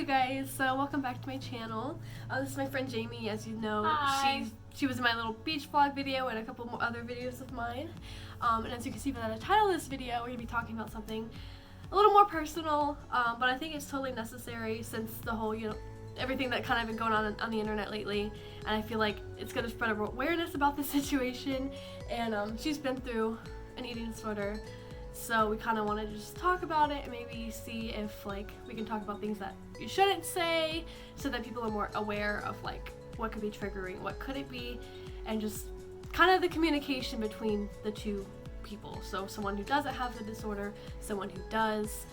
guys, so welcome back to my channel. This is my friend Jamie. As you know, Hi. she was in my little beach vlog video and a couple more other videos of mine. And as you can see by the title of this video, we're going to be talking about something a little more personal, but I think it's totally necessary since the whole, everything that kind of been going on the internet lately, and I feel like it's going to spread awareness about the situation. And she's been through an eating disorder, so we kind of wanted to just talk about it and maybe see if we can talk about things that you shouldn't say, so that people are more aware of what could be triggering, what could it be, and just kind of the communication between the two people. So someone who doesn't have the disorder, someone who does,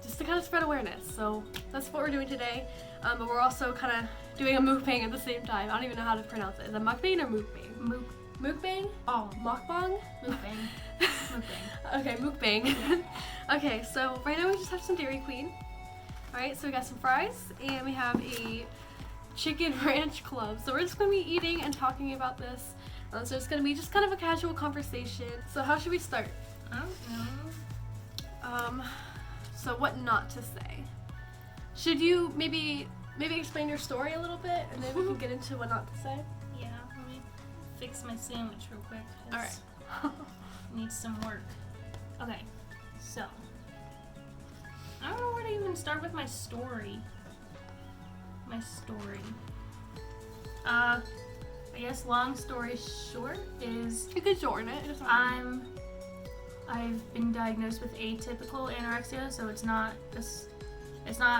just to kind of spread awareness. So that's what we're doing today. But we're also kind of doing a mukbang at the same time. I don't even know how to pronounce it. Is it mukbang or mukbang? Mukbang? Oh, Mukbang? mukbang. Mukbang. Okay, mukbang. Okay, so right now we just have some Dairy Queen. Alright, so we got some fries and we have a chicken ranch club. So we're just going to be eating and talking about this. So it's going to be just kind of a casual conversation. So how should we start? I don't know. So what not to say? Should you maybe explain your story a little bit and then we can get into what not to say? Yeah, let me fix my sandwich real quick. Alright. Needs some work. Okay, so I don't know where to even start with my story. I guess long story short is You could shorten it. It doesn't matter. I've been diagnosed with atypical anorexia, so it's not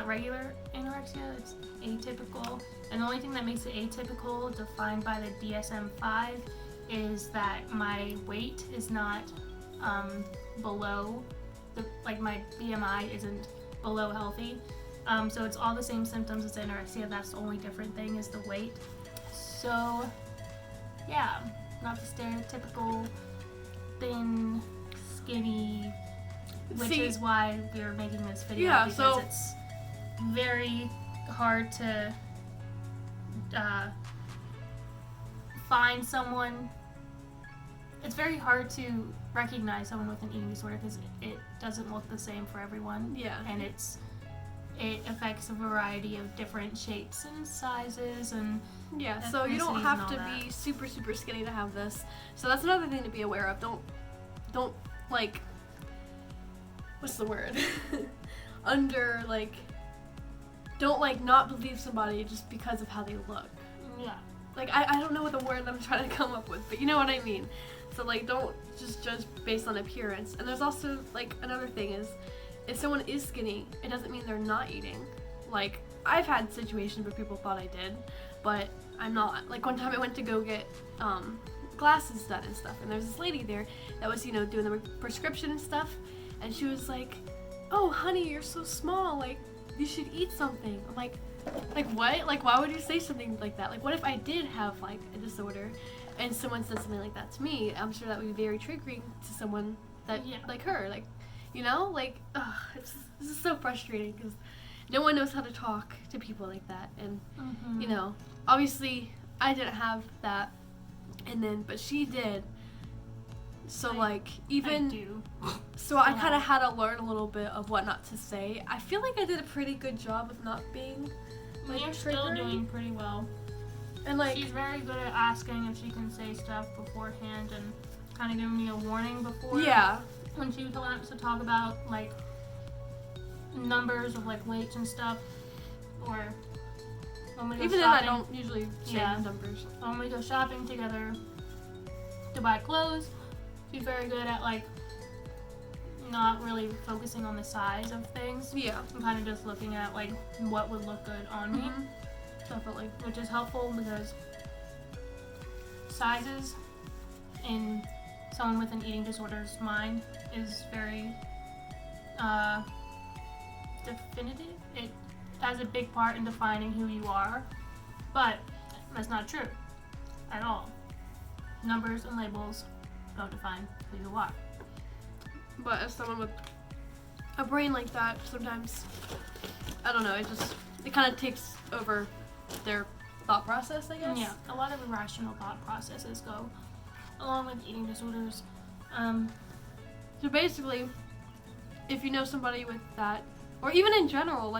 regular anorexia, it's atypical. And the only thing that makes it atypical, defined by the DSM-5, is that my weight is not below my BMI isn't below healthy. So it's all the same symptoms as anorexia. That's the only different thing is the weight. So yeah, not the stereotypical thin, skinny, which is why we're making this video, because it's very hard to find someone. It's very hard to recognize someone with an eating disorder because it doesn't look the same for everyone. Yeah. And it affects a variety of different shapes and sizes and yeah, so you don't have to be super skinny to have this. So that's another thing to be aware of. Don't what's the word? Don't not believe somebody just because of how they look. yeah. I don't know what the word I'm trying to come up with, but you know what I mean. So don't just judge based on appearance. And there's also another thing is, if someone is skinny, it doesn't mean they're not eating. I've had situations where people thought I did, but I'm not. One time I went to go get glasses done and stuff, and there's this lady there that was doing the prescription and stuff, and she was like, "Oh honey, you're so small, you should eat something." I'm like what? Why would you say something like that? What if I did have a disorder and someone said something like that to me? I'm sure that would be very triggering to someone that like her, this is so frustrating because no one knows how to talk to people like that. And obviously I didn't have that, but she did. So I do. So I kind of had to learn a little bit of what not to say. I feel like I did a pretty good job of not being You're still doing pretty well. And she's very good at asking if she can say stuff beforehand and kind of giving me a warning before. Yeah. When she wants to talk about numbers of weights and stuff, or when we go even shopping. then I don't usually say numbers. When we go shopping together to buy clothes, she's very good at not really focusing on the size of things. Yeah. I'm kind of just looking at what would look good on me. Definitely. Which is helpful because sizes in someone with an eating disorder's mind is very definitive. It has a big part in defining who you are, but that's not true at all. Numbers and labels don't define who you are. But as someone with a brain like that, sometimes, I don't know, it kind of takes over their thought process, I guess. Yeah, a lot of irrational thought processes go along with eating disorders. So basically, if you know somebody with that, or even in general,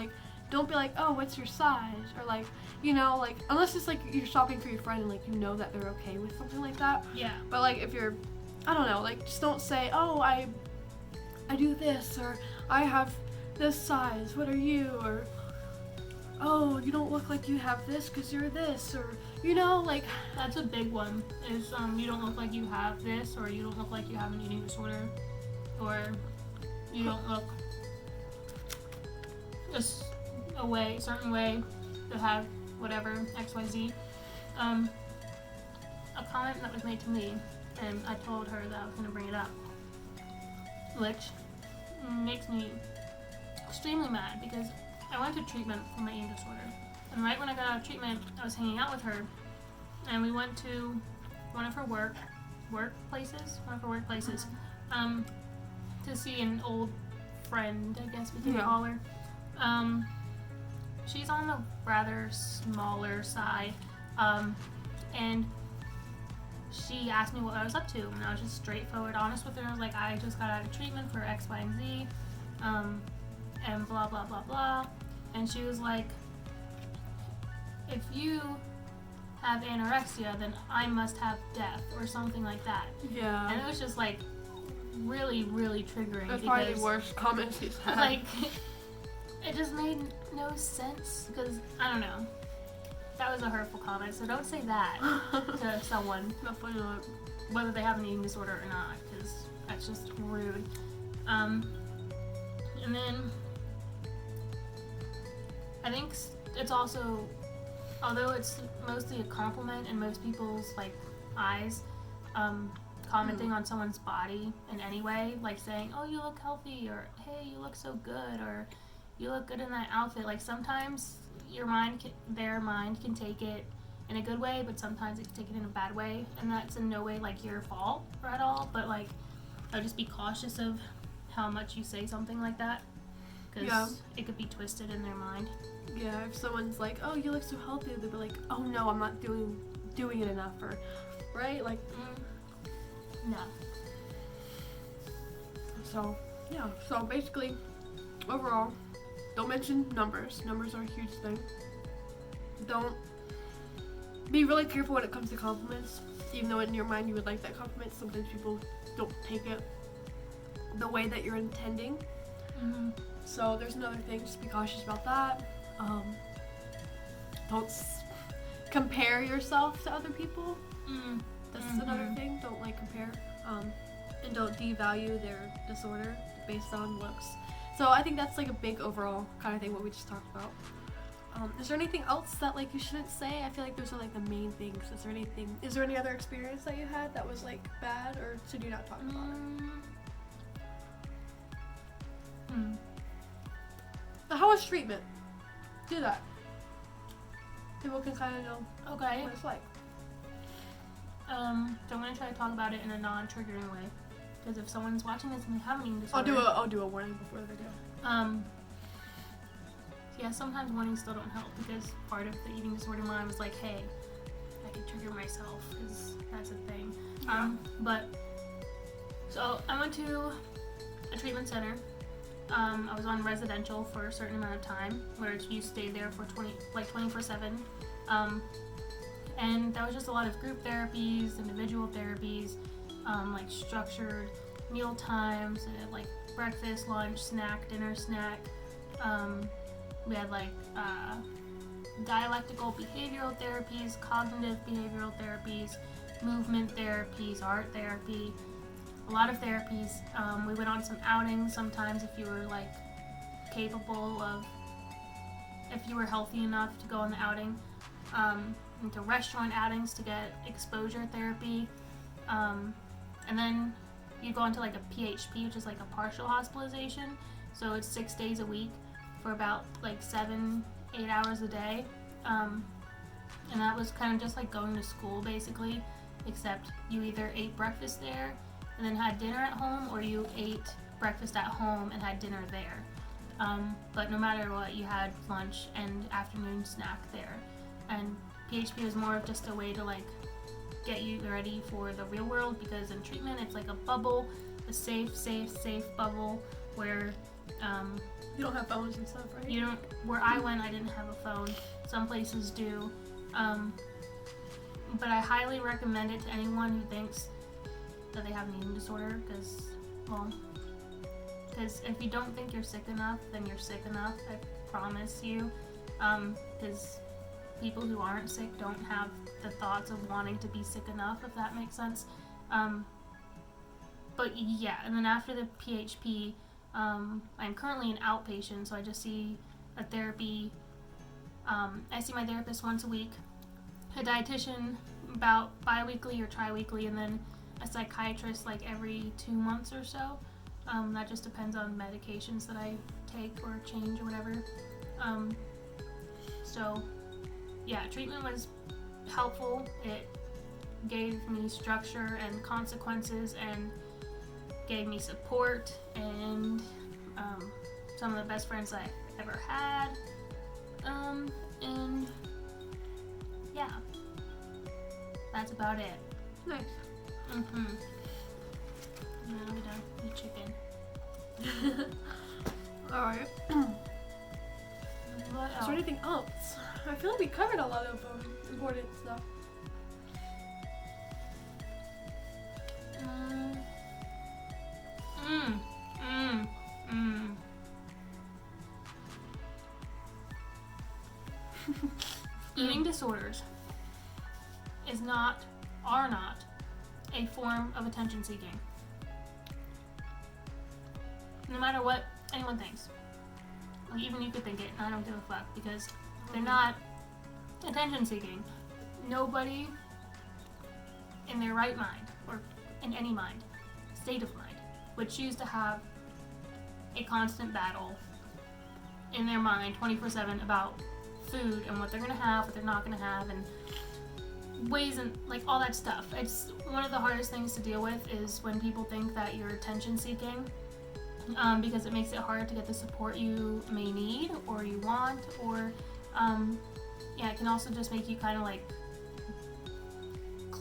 don't be like, oh, what's your size? Or like, you know, like, unless it's like you're shopping for your friend and like you know that they're okay with something like that. Yeah. But like if you're, I don't know, like just don't say, oh, I do this, or I have this size, what are you? Or, oh, you don't look like you have this because you're this, or, you know, like. That's a big one, is you don't look like you have this, or you don't look like you have an eating disorder, or you don't look just a certain way to have whatever, XYZ. A comment that was made to me, and I told her that I was going to bring it up, which makes me extremely mad because I went to treatment for my eating disorder. And right when I got out of treatment, I was hanging out with her, and we went to one of her workplaces, to see an old friend, I guess we can call her. She's on the rather smaller side, and she asked me what I was up to, and I was just straightforward, honest with her. I was like, I just got out of treatment for X, Y, and Z, and blah, blah, blah, blah. And she was like, if you have anorexia, then I must have death, or something like that. Yeah. And it was just like really, really triggering. That's probably the worst comment she's had. Like, it just made no sense, because, I don't know. That was a hurtful comment, so don't say that to someone, whether they have an eating disorder or not, because that's just rude. And then, I think it's also, although it's mostly a compliment in most people's, like, eyes, commenting on someone's body in any way, like saying, oh, you look healthy, or hey, you look so good, or you look good in that outfit. Like, sometimes their mind can take it in a good way, but sometimes it can take it in a bad way, and that's in no way like your fault or at all, but like, I'll just be cautious of how much you say something like that, because it could be twisted in their mind. Yeah, if someone's like, oh, you look so healthy, they'll be like, oh no, I'm not doing it enough, or, right? Like, No. So, yeah, so basically, overall, don't mention numbers. Numbers are a huge thing. Don't be really careful when it comes to compliments. Even though in your mind you would like that compliment, sometimes people don't take it the way that you're intending. Mm-hmm. So there's another thing, just be cautious about that. Don't compare yourself to other people. That's another thing. Don't like compare. And don't devalue their disorder based on looks. So I think that's like a big overall kind of thing what we just talked about. Is there anything else that like you shouldn't say? I feel like those are like the main things. Is there any other experience that you had that was like bad, or should you not talk about it? How was treatment? Do that. People can kind of know Okay. what it's like. So I'm gonna try to talk about it in a non-triggering way, because if someone's watching this and they have an eating disorder, I'll do a warning before the video. Yeah, sometimes warnings still don't help, because part of the eating disorder mind was like, hey, I could trigger myself, because that's a thing. But so I went to a treatment center. I was on residential for a certain amount of time, where you stay there for 24/7. And that was just a lot of group therapies, individual therapies, like structured meal times, like breakfast, lunch, snack, dinner, snack. We had like dialectical behavioral therapies, cognitive behavioral therapies, movement therapies, art therapy, a lot of therapies. We went on some outings sometimes if you were like capable of, if you were healthy enough to go on the outing. Into restaurant outings to get exposure therapy, and then you go into like a PHP, which is like a partial hospitalization, so it's 6 days a week for about like 7-8 hours a day, and that was kind of just like going to school basically, except you either ate breakfast there and then had dinner at home, or you ate breakfast at home and had dinner there, but no matter what, you had lunch and afternoon snack there. And PHP was more of just a way to like get you ready for the real world, because in treatment it's like a bubble, a safe bubble where You don't have phones and stuff, right? You don't. Where I went, I didn't have a phone. Some places do. But I highly recommend it to anyone who thinks that they have an eating disorder, because if you don't think you're sick enough, then you're sick enough. I promise you. Because people who aren't sick don't have the thoughts of wanting to be sick enough, if that makes sense. But yeah, and then after the PHP, I'm currently an outpatient, so I just see a therapy. I see my therapist once a week, a dietitian about bi-weekly or tri-weekly, and then a psychiatrist like every 2 months or so. That just depends on medications that I take or change or whatever. So yeah, treatment was helpful. It gave me structure and consequences and gave me support and some of the best friends I've ever had. And yeah, that's about it. Nice. Now we done eat chicken. Alright. What Is else? there anything else? I feel like we covered a lot of important stuff. Eating disorders are not a form of attention seeking. No matter what anyone thinks. Like, even you could think it, and I don't give a fuck, because they're not attention seeking. Nobody in their right mind, or in any mind, state of mind, would choose to have a constant battle in their mind 24/7 about food and what they're gonna have, what they're not gonna have, and ways and like all that stuff. It's one of the hardest things to deal with is when people think that you're attention seeking, because it makes it hard to get the support you may need or you want, or it can also just make you kind of like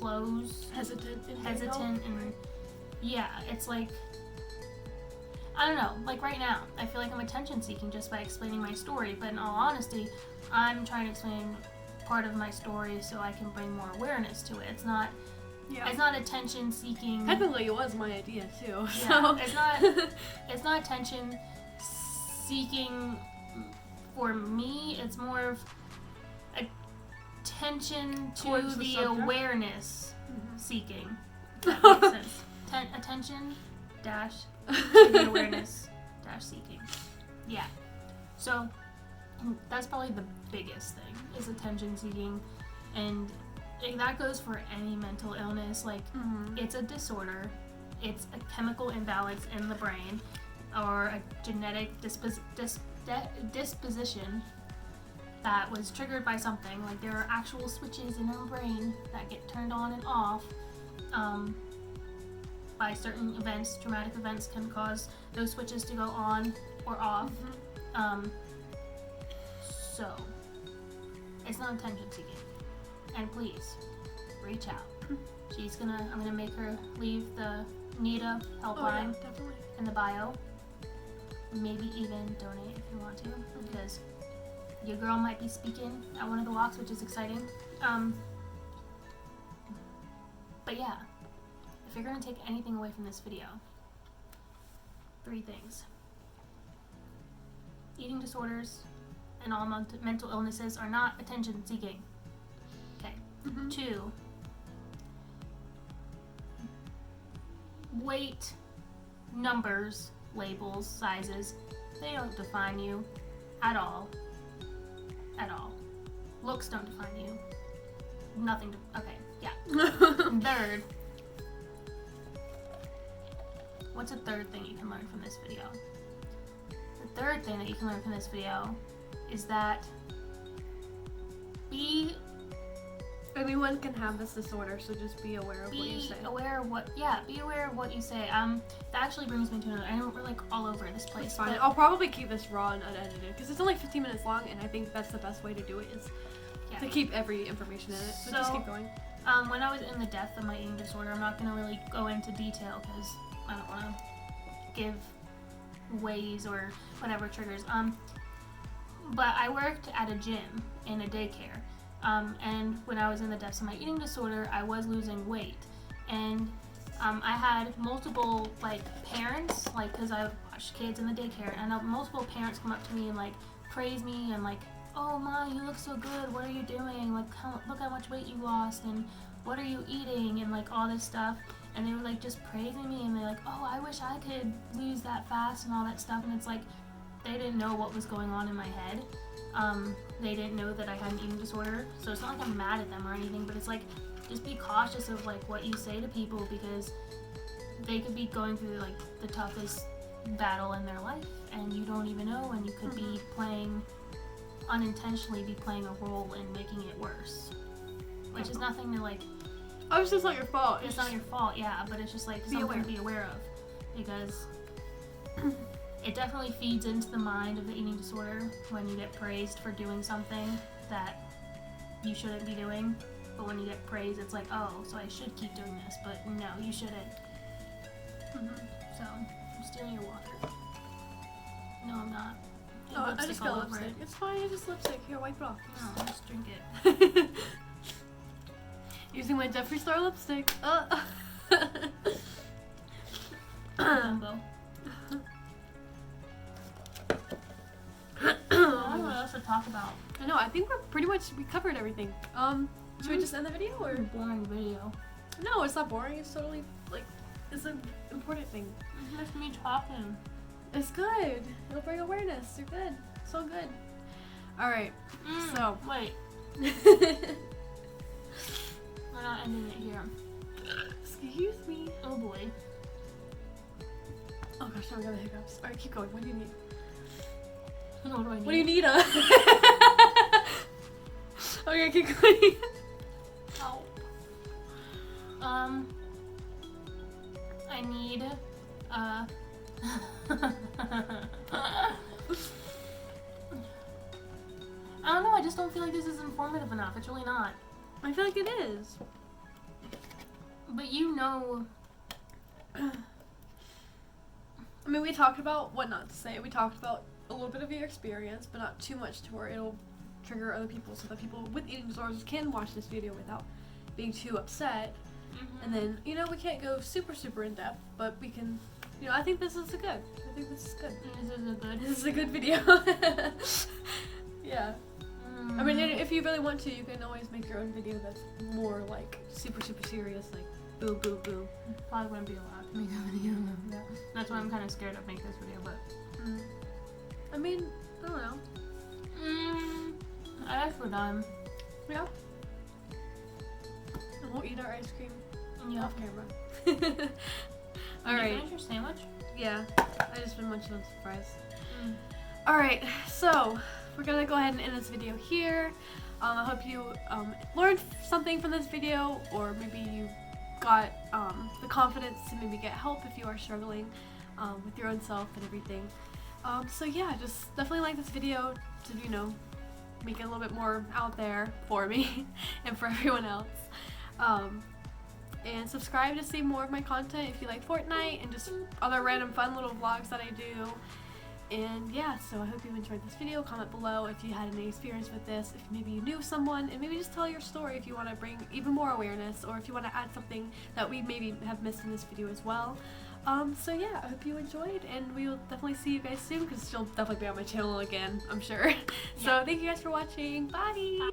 Hesitant and yeah, it's like, I don't know, like right now I feel like I'm attention seeking just by explaining my story, but in all honesty I'm trying to explain part of my story so I can bring more awareness to it. It's not attention seeking. Technically it was my idea too. Yeah, So it's not attention seeking for me. It's more of attention to Towards the the subject? awareness seeking. If that makes sense. Attention dash to the awareness dash seeking. Yeah. So that's probably the biggest thing is attention seeking, and that goes for any mental illness. Like it's a disorder, it's a chemical imbalance in the brain, or a genetic disposition that was triggered by something. Like there are actual switches in our brain that get turned on and off by certain events. Traumatic events can cause those switches to go on or off. So it's not attention seeking. And please reach out. I'm gonna make her leave the NIDA helpline definitely. in the bio. Maybe even donate if you want to, because your girl might be speaking at one of the walks, which is exciting. But yeah, if you're gonna take anything away from this video, 3 things. Eating disorders and all mental illnesses are not attention seeking. Okay. 2, weight, numbers, labels, sizes, they don't define you at all. At all. Looks don't define you. Nothing okay, yeah. And 3rd, what's a 3rd thing you can learn from this video? The 3rd thing that you can learn from this video is that anyone can have this disorder, so just be aware of what you say. Be aware of what you say. That actually brings me to another. I know we're like all over this place. It's fine. But I'll probably keep this raw and unedited because it's only 15 minutes long, and I think that's the best way to do it is to keep every information in it. So just keep going. When I was in the depth of my eating disorder, I'm not gonna really go into detail because I don't want to give ways or whatever triggers. But I worked at a gym in a daycare, and when I was in the depths of my eating disorder, I was losing weight, and I had multiple like parents, like because I watched kids in the daycare, and multiple parents come up to me and like praise me and like, oh Ma, you look so good. What are you doing? Like, look how much weight you lost, and what are you eating, and like all this stuff. And they were like just praising me, and they're like, oh, I wish I could lose that fast and all that stuff. And it's like they didn't know what was going on in my head. They didn't know that I had an eating disorder. So it's not like I'm mad at them or anything, but it's like just be cautious of like what you say to people, because they could be going through like the toughest battle in their life, and you don't even know, and you could be unintentionally be playing a role in making it worse, which is nothing to like. Oh, it's just not your fault. It's not your fault, yeah, but it's just like something to be aware of, because it definitely feeds into the mind of the eating disorder when you get praised for doing something that you shouldn't be doing. But when you get praised, it's like, oh, so I should keep doing this, but no, you shouldn't. So, I'm stealing your water. No, I'm not. Oh, I just got lipstick. It's fine, I just lipstick. Here, wipe it off. No, just drink it. Using my Jeffree Star lipstick. Dumbo. I don't know what else to talk about. I know, I think we covered everything. Should we just end the video or? Boring video. No, it's not boring. It's totally like, it's an important thing. It's just me talking. It's good. It'll bring awareness. You're good. So good. All right. So wait. We're not ending it here. Excuse me. Oh boy. Oh gosh, now I got the hiccups. All right, keep going. What do you need? What do I need? What do you need? Okay, keep going. Help. I need I don't know, I just don't feel like this is informative enough. It's really not. I feel like it is. But you know. I mean, we talked about what not to say. We talked about a little bit of your experience, but not too much to where it'll trigger other people, so that people with eating disorders can watch this video without being too upset. And then, you know, we can't go super in depth, but we can, you know, I think this is good. I think this is good. This is a good video. Yeah. I mean, if you really want to, you can always make your own video that's more like super serious, like boom boom boom. Probably wouldn't be allowed to make a video. Yeah. That's why I'm kind of scared to make this video, but. I mean, I don't know. I guess we're done. Yeah. And we'll eat our ice cream off camera. Alright. Did you finish your sandwich? Yeah. I just been munching on some fries. Alright, so we're gonna go ahead and end this video here. I hope you learned something from this video, or maybe you got the confidence to maybe get help if you are struggling with your own self and everything. So yeah, just definitely like this video to, you know, make it a little bit more out there for me and for everyone else. And subscribe to see more of my content if you like Fortnite and just other random fun little vlogs that I do. And yeah, so I hope you enjoyed this video. Comment below if you had any experience with this, if maybe you knew someone, and maybe just tell your story if you want to bring even more awareness, or if you want to add something that we maybe have missed in this video as well. So yeah, I hope you enjoyed, and we will definitely see you guys soon, because she'll definitely be on my channel again, I'm sure. So thank you guys for watching. Bye!